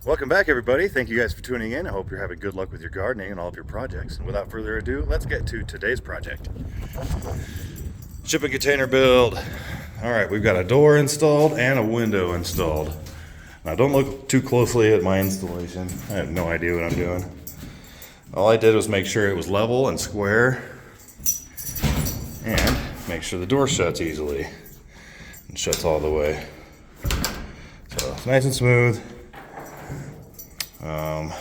Welcome back, everybody. Thank you guys for tuning in. I hope you're having good luck with your gardening and all of your projects. And without further ado, let's get to today's project. Shipping container build. All right, we've got a door installed and a window installed. Now, don't look too closely at my installation. I have no idea what I'm doing. All I did was make sure it was level and square and make sure the door shuts easily and shuts all the way. So it's nice and smooth.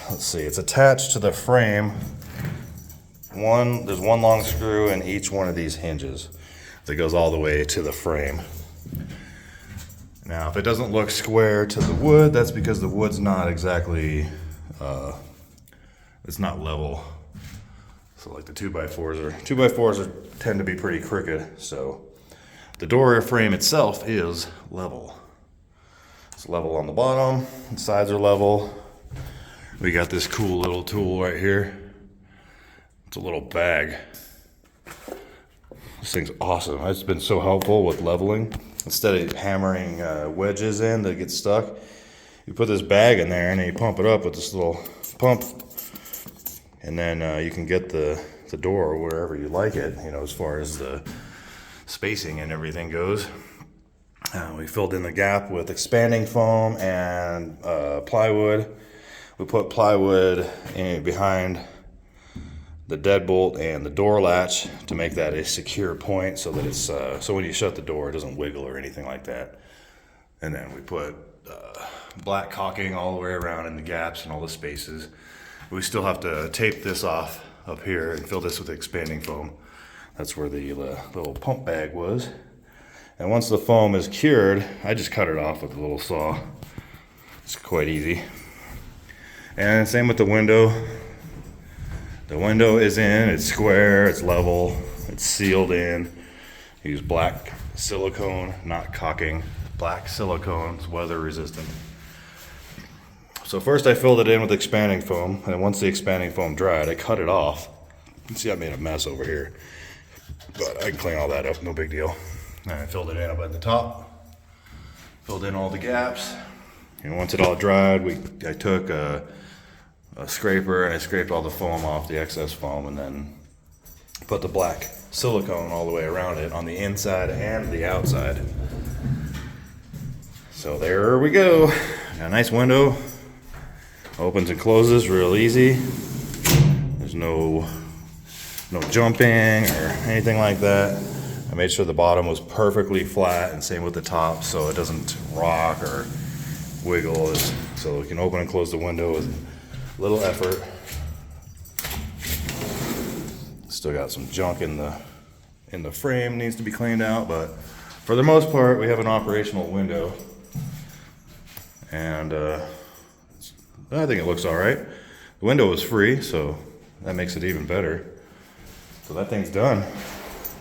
Let's see, it's attached to the frame. There's one long screw in each one of these hinges that goes all the way to the frame. Now, if it doesn't look square to the wood, that's because the wood's not exactly, it's not level. So like the 2x4s tend to be pretty crooked. So the door frame itself is level. It's level on the bottom, the sides are level. We got this cool little tool right here. It's a little bag. This thing's awesome. It's been so helpful with leveling. Instead of hammering wedges in that get stuck, you put this bag in there and then you pump it up with this little pump, and then you can get the door wherever you like it, you know, as far as the spacing and everything goes. We filled in the gap with expanding foam and plywood. We put plywood in behind the deadbolt and the door latch to make that a secure point, so that it's so when you shut the door, it doesn't wiggle or anything like that. And then we put black caulking all the way around in the gaps and all the spaces. We still have to tape this off up here and fill this with expanding foam. That's where the little pump bag was. And once the foam is cured, I just cut it off with a little saw. It's quite easy. And same with the window. The window is in, it's square, it's level, it's sealed in. Use black silicone, not caulking. Black silicone, it's weather resistant. So first I filled it in with expanding foam, and once the expanding foam dried, I cut it off. You can see I made a mess over here, but I can clean all that up, no big deal. And I filled it in up at the top, filled in all the gaps. And once it all dried, I took a scraper and I scraped all the foam off, the excess foam, and then put the black silicone all the way around it on the inside and the outside. So there we go. Got a nice window. Opens and closes real easy. There's no jumping or anything like that. I made sure the bottom was perfectly flat, and same with the top, so it doesn't rock or wiggle. So we can open and close the window with little effort. Still got some junk in the frame, needs to be cleaned out, but for the most part, we have an operational window, and I think it looks all right. The window is free, so that makes it even better. So that thing's done.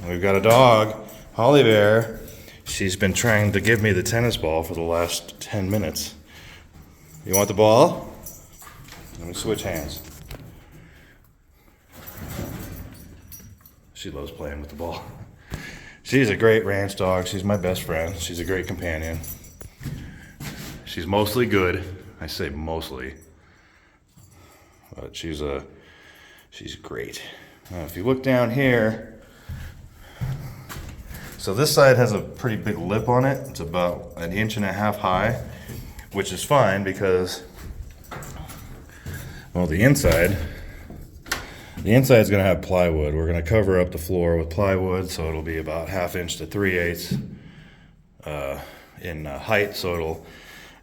We've got a dog, Holly Bear. She's been trying to give me the tennis ball for the last 10 minutes. You want the ball? Let me switch hands. She loves playing with the ball. She's a great ranch dog. She's my best friend. She's a great companion. She's mostly good. I say mostly. But she's great. Now, if you look down here, so this side has a pretty big lip on it. It's about 1.5 inches high, which is fine because, well, the inside's gonna have plywood. We're gonna cover up the floor with plywood, so it'll be about 1/2 inch to 3/8 in height. So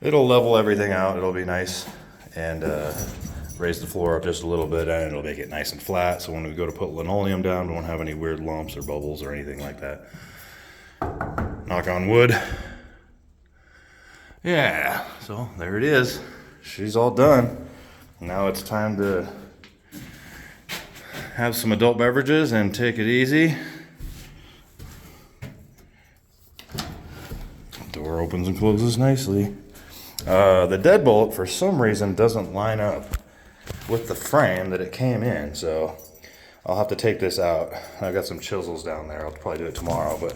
it'll level everything out. It'll be nice and raise the floor up just a little bit, and it'll make it nice and flat. So when we go to put linoleum down, we won't have any weird lumps or bubbles or anything like that. Knock on wood. Yeah, so there it is. She's all done. Now it's time to have some adult beverages and take it easy. Door opens and closes nicely. The deadbolt, for some reason, doesn't line up with the frame that it came in, so I'll have to take this out. I've got some chisels down there. I'll probably do it tomorrow, but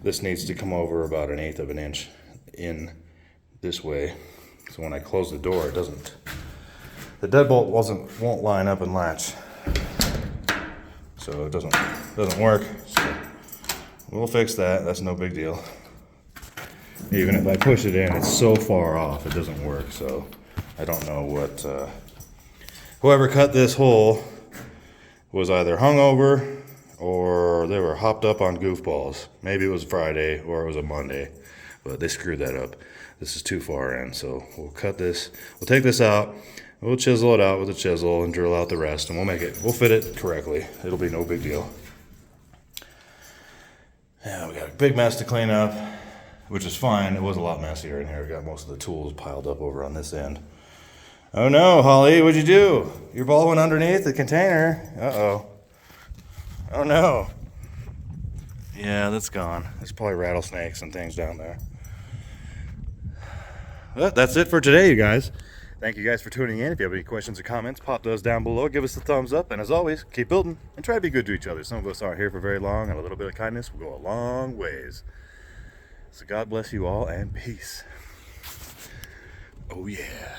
this needs to come over about 1/8 of an inch in this way. So when I close the door, it doesn't the deadbolt won't line up and latch, so it doesn't work. So we'll fix that. That's no big deal. Even if I push it in, it's so far off, it doesn't work. So I don't know what whoever cut this hole was either hungover or they were hopped up on goofballs. Maybe it was Friday or it was a Monday, but they screwed that up. This is too far in, so we'll cut this. We'll take this out. We'll chisel it out with a chisel and drill out the rest, and we'll fit it correctly. It'll be no big deal. Yeah, we got a big mess to clean up, which is fine. It was a lot messier in here. We got most of the tools piled up over on this end. Oh no, Holly, what'd you do? Your ball went underneath the container. Uh-oh. Oh no. Yeah, that's gone. There's probably rattlesnakes and things down there. Well, that's it for today, you guys. Thank you guys for tuning in. If you have any questions or comments, pop those down below. Give us a thumbs up. And as always, keep building and try to be good to each other. Some of us aren't here for very long, and a little bit of kindness will go a long ways. So God bless you all, and peace. Oh yeah.